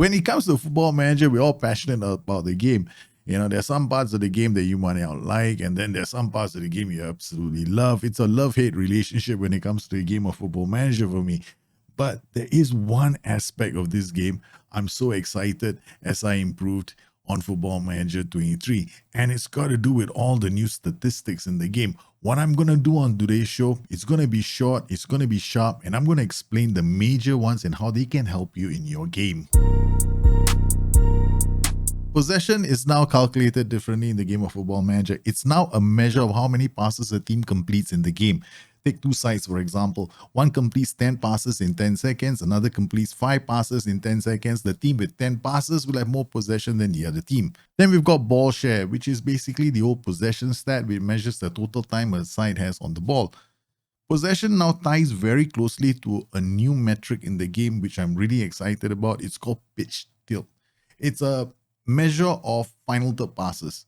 When it comes to Football Manager, we're all passionate about the game. You know, there's some parts of the game that you might not like, and then there's some parts of the game you absolutely love. It's a love-hate relationship when it comes to the game of Football Manager for me. But there is one aspect of this game I'm so excited as I improved on Football Manager 23, and it's got to do with all the new statistics in the game. What I'm going to do on today's show, it's going to be short, it's going to be sharp, and I'm going to explain the major ones and how they can help you in your game. Possession is now calculated differently in the game of Football Manager. It's now a measure of how many passes a team completes in the game. Take two sides, for example. One completes 10 passes in 10 seconds. Another completes 5 passes in 10 seconds. The team with 10 passes will have more possession than the other team. Then we've got ball share, which is basically the old possession stat, which measures the total time a side has on the ball. Possession now ties very closely to a new metric in the game, which I'm really excited about. It's called pitch tilt. It's a measure of final third passes.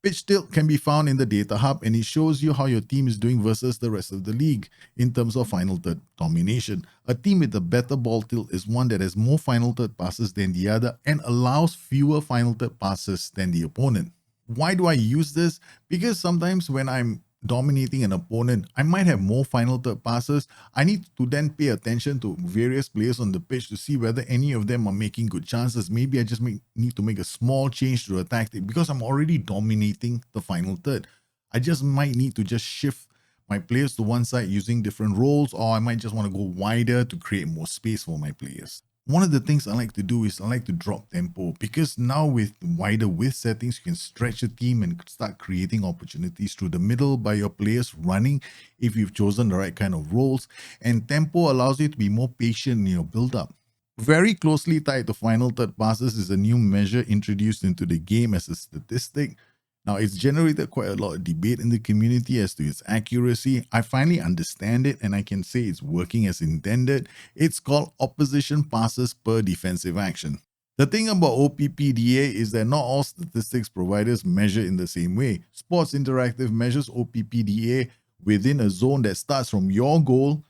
Pitch tilt can be found in the data hub, and it shows you how your team is doing versus the rest of the league in terms of final third domination. A team with a better ball tilt is one that has more final third passes than the other and allows fewer final third passes than the opponent. Why do I use this? Because sometimes when I'm dominating an opponent, I might have more final third passes. I need to then pay attention to various players on the pitch to see whether any of them are making good chances. Maybe I just need to make a small change to a tactic because I'm already dominating the final third. I just might need to just shift my players to one side using different roles, or I might just want to go wider to create more space for my players. One of the things I like to do is I like to drop tempo, because now with wider width settings, you can stretch the team and start creating opportunities through the middle by your players running if you've chosen the right kind of roles. And tempo allows you to be more patient in your build-up. Very closely tied to final third passes is a new measure introduced into the game as a statistic. Now, it's generated quite a lot of debate in the community as to its accuracy. I finally understand it, and I can say it's working as intended. It's called opposition passes per defensive action. The thing about OPPDA is that not all statistics providers measure in the same way. Sports Interactive measures OPPDA within a zone that starts from your goal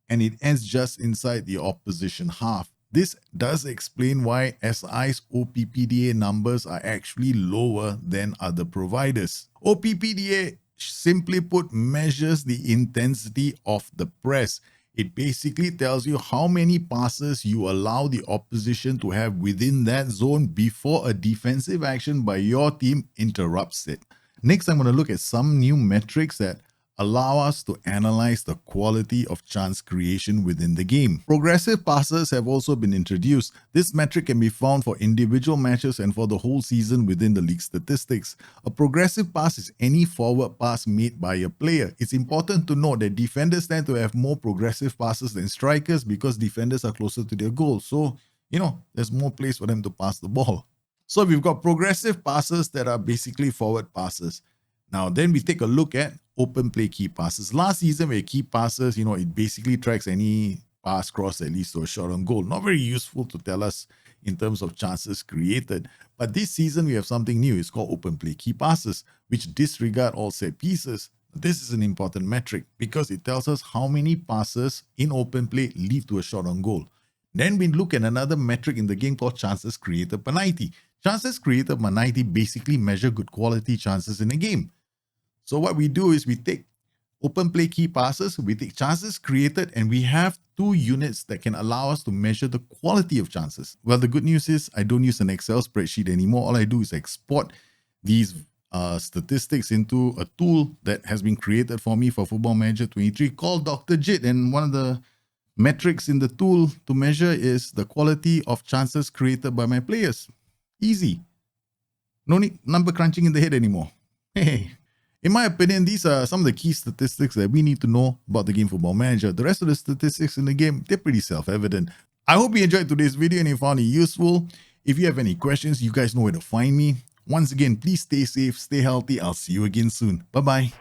and it ends just inside the opposition half. This does explain why SI's OPPDA numbers are actually lower than other providers. OPPDA, simply put, measures the intensity of the press. It basically tells you how many passes you allow the opposition to have within that zone before a defensive action by your team interrupts it. Next, I'm going to look at some new metrics that allow us to analyze the quality of chance creation within the game. Progressive passes have also been introduced. This metric can be found for individual matches and for the whole season within the league statistics. A progressive pass is any forward pass made by a player. It's important to note that defenders tend to have more progressive passes than strikers because defenders are closer to their goal. So, there's more place for them to pass the ball. So we've got progressive passes that are basically forward passes. Now, then we take a look at open play key passes. Last season, where key passes, it basically tracks any pass cross that leads to a shot on goal. Not very useful to tell us in terms of chances created. But this season, we have something new. It's called open play key passes, which disregard all set pieces. This is an important metric because it tells us how many passes in open play lead to a shot on goal. Then we look at another metric in the game called chances created per 90. Chances created per 90 basically measure good quality chances in a game. So what we do is we take open play key passes, we take chances created, and we have two units that can allow us to measure the quality of chances. Well, the good news is I don't use an Excel spreadsheet anymore. All I do is export these statistics into a tool that has been created for me for Football Manager 23 called Dr. Jit. And one of the metrics in the tool to measure is the quality of chances created by my players. Easy. No need number crunching in the head anymore. Hey. In my opinion, these are some of the key statistics that we need to know about the game Football Manager. The rest of the statistics in the game, they're pretty self-evident. I hope you enjoyed today's video and you found it useful. If you have any questions, you guys know where to find me. Once again, please stay safe, stay healthy. I'll see you again soon. Bye-bye.